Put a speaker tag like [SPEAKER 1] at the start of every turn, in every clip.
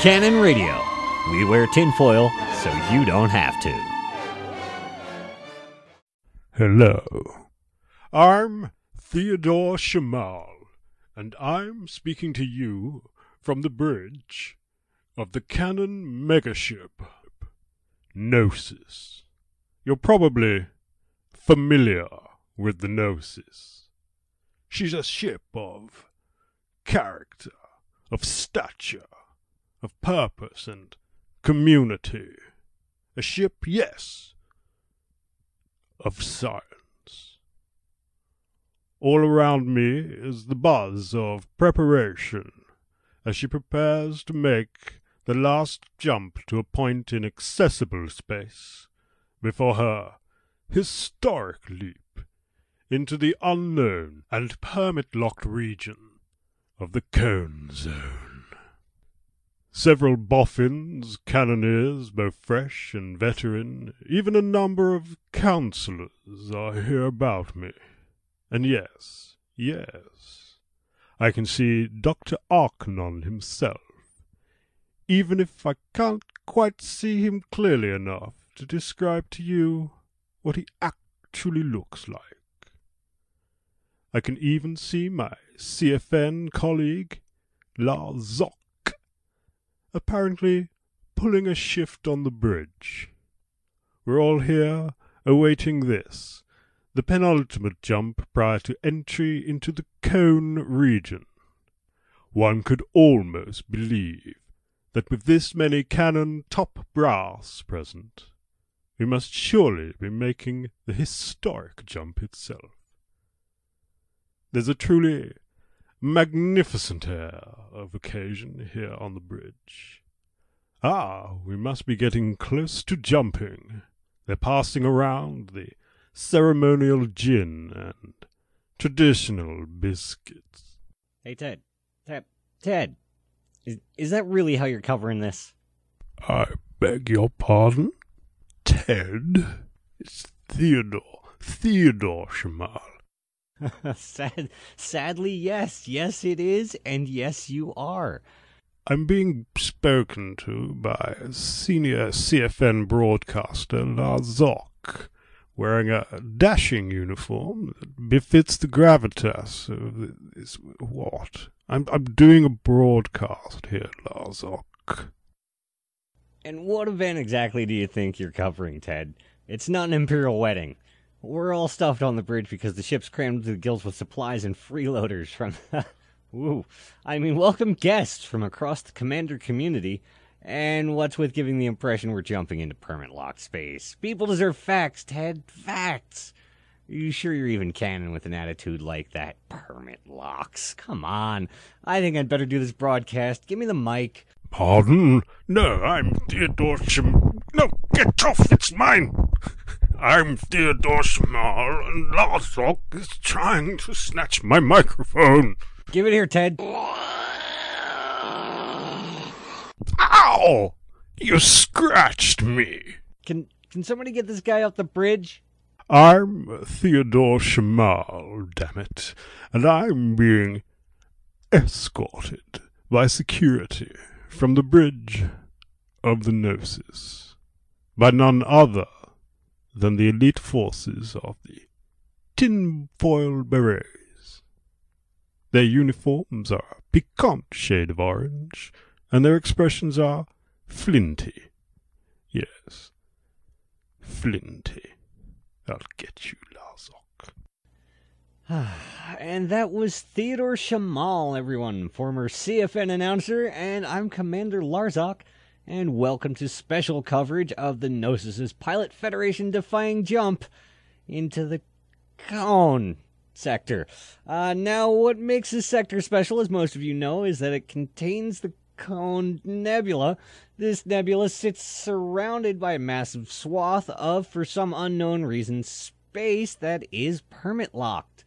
[SPEAKER 1] Canonn Radio. We wear tinfoil so you don't have to.
[SPEAKER 2] Hello. I'm Theodore Shamahl, and I'm speaking to you from the bridge of the Canonn megaship, Gnosis. You're probably familiar with the Gnosis. She's a ship of character, of stature, of purpose and community. A ship, yes, of science. All around me is the buzz of preparation as she prepares to make the last jump to a point in accessible space before her historic leap into the unknown and permit-locked region of the Cone Zone. Several boffins, cannoneers, both fresh and veteran, even a number of counselors are here about me. And yes, I can see Dr. Arcanonn himself, even if I can't quite see him clearly enough to describe to you what he actually looks like. I can even see my CFN colleague, Larzok, apparently pulling a shift on the bridge. We're all here awaiting this, the penultimate jump prior to entry into the Cone region. One could almost believe that with this many Canonn top brass present, we must surely be making the historic jump itself. There's a truly magnificent air of occasion here on the bridge. We must be getting close to jumping. They're passing around the ceremonial gin and traditional biscuits.
[SPEAKER 1] Hey, Ted. Is that really how you're covering this?
[SPEAKER 2] I beg your pardon? Ted? It's Theodore Shamahl.
[SPEAKER 1] Sadly, yes. Yes, it is, and yes, you are.
[SPEAKER 2] I'm being spoken to by senior CFN broadcaster Larzok, wearing a dashing uniform that befits the gravitas of this. What? I'm doing a broadcast here, Larzok.
[SPEAKER 1] And what event exactly do you think you're covering, Ted? It's not an imperial wedding. We're all stuffed on the bridge because the ship's crammed to the gills with supplies and freeloaders from... welcome guests from across the Commander community. And what's with giving the impression we're jumping into permanent locked space? People deserve facts, Ted. Facts. Are you sure you're even canon with an attitude like that? Permit locks. Come on. I think I'd better do this broadcast. Give me the mic.
[SPEAKER 2] Pardon? No, I'm Theodore Shamahl. No, get off, it's mine! I'm Theodore Shamahl, and Larzok is trying to snatch my microphone.
[SPEAKER 1] Give it here, Ted.
[SPEAKER 2] Ow! You scratched me.
[SPEAKER 1] Can somebody get this guy off the bridge?
[SPEAKER 2] I'm Theodore Shamahl, damn it, and I'm being escorted by security from the bridge of the Gnosis by none other than the elite forces of the tinfoil berets. Their uniforms are a piquant shade of orange, and their expressions are flinty. Yes, flinty. I'll get you, Larzok.
[SPEAKER 1] And that was Theodore Shamahl, everyone, former CFN announcer, and I'm Commander Larzok, and welcome to special coverage of the Gnosis' Pilot Federation-defying jump into the Cone sector. Now, what makes this sector special, as most of you know, is that it contains the Cone Nebula. This nebula sits surrounded by a massive swath of, for some unknown reason, space that is permit-locked.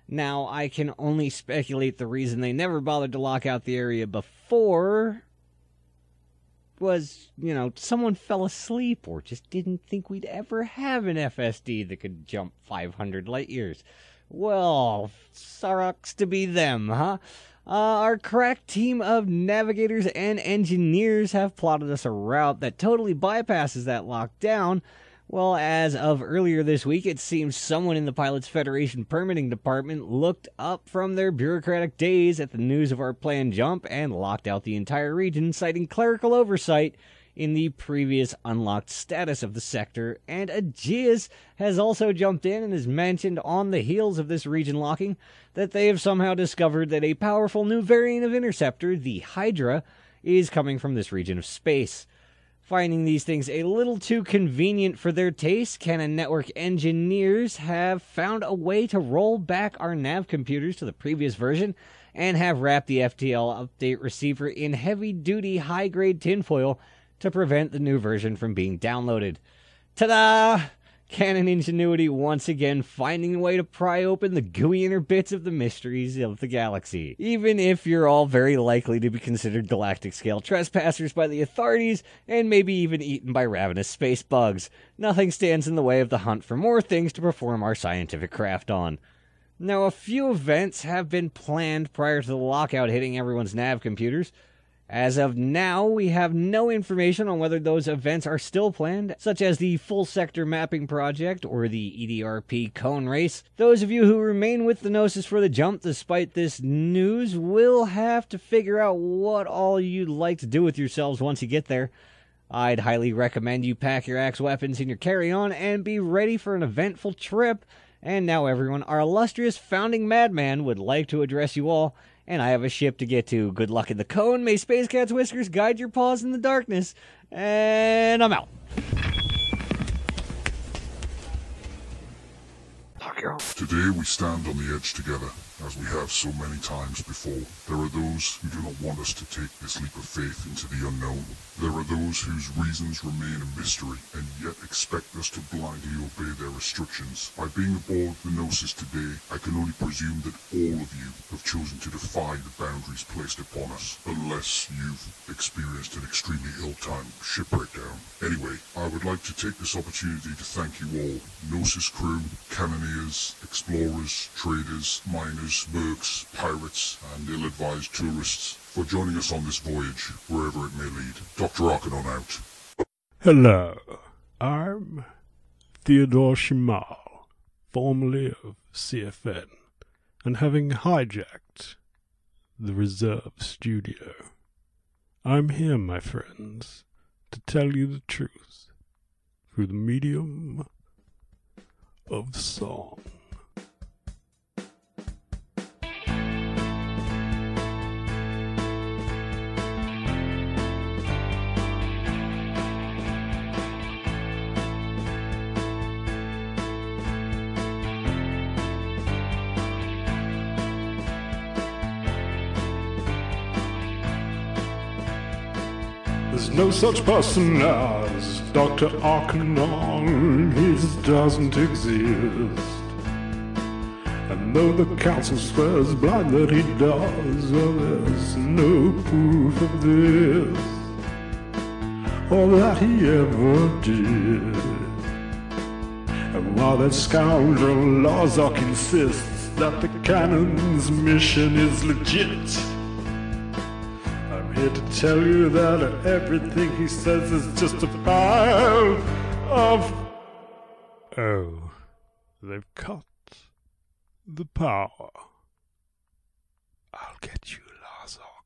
[SPEAKER 1] Now, I can only speculate the reason they never bothered to lock out the area before was, someone fell asleep or just didn't think we'd ever have an FSD that could jump 500 light years. Well, sucks to be them, huh? Our crack team of navigators and engineers have plotted us a route that totally bypasses that lockdown. Well, as of earlier this week, it seems someone in the Pilots Federation Permitting Department looked up from their bureaucratic days at the news of our planned jump and locked out the entire region, citing clerical oversight in the previous unlocked status of the sector. And Aegeus has also jumped in and has mentioned on the heels of this region locking that they have somehow discovered that a powerful new variant of Interceptor, the Hydra, is coming from this region of space. Finding these things a little too convenient for their taste, Canonn Network engineers have found a way to roll back our nav computers to the previous version and have wrapped the FTL update receiver in heavy-duty, high-grade tinfoil to prevent the new version from being downloaded. Ta-da! Canonn ingenuity once again finding a way to pry open the gooey inner bits of the mysteries of the galaxy. Even if you're all very likely to be considered galactic-scale trespassers by the authorities, and maybe even eaten by ravenous space bugs, nothing stands in the way of the hunt for more things to perform our scientific craft on. Now, a few events have been planned prior to the lockout hitting everyone's nav computers. As of now, we have no information on whether those events are still planned, such as the Full Sector Mapping Project or the EDRP Cone Race. Those of you who remain with the Gnosis for the jump despite this news will have to figure out what all you'd like to do with yourselves once you get there. I'd highly recommend you pack your axe weapons in your carry-on and be ready for an eventful trip. And now everyone, our illustrious founding madman would like to address you all, and I have a ship to get to. Good luck in the cone. May Space Cat's whiskers guide your paws in the darkness. And I'm out.
[SPEAKER 3] Today we stand on the edge together, as we have so many times before. There are those who do not want us to take this leap of faith into the unknown. There are those whose reasons remain a mystery, and yet expect us to blindly obey their restrictions. By being aboard the Gnosis today, I can only presume that all of you have chosen to defy the boundaries placed upon us, unless you've experienced an extremely ill-timed ship breakdown. Anyway, I would like to take this opportunity to thank you all, Gnosis crew, cannoneers, explorers, traders, miners, mercs, pirates, and ill-advised tourists, for joining us on this voyage, wherever it may lead. Dr. Arcanonn out.
[SPEAKER 2] Hello, I'm Theodore Shamahl, formerly of CFN, and having hijacked the reserve studio. I'm here, my friends, to tell you the truth through the medium of song. There's no such person as Dr. Arcanonn, he just doesn't exist. And though the council swears blind that he does, well, there's no proof of this, or that he ever did. And while that scoundrel Larzok insists that the Canon's mission is legit, here to tell you that everything he says is just a pile of... Oh, they've cut the power. I'll get you, Larzok.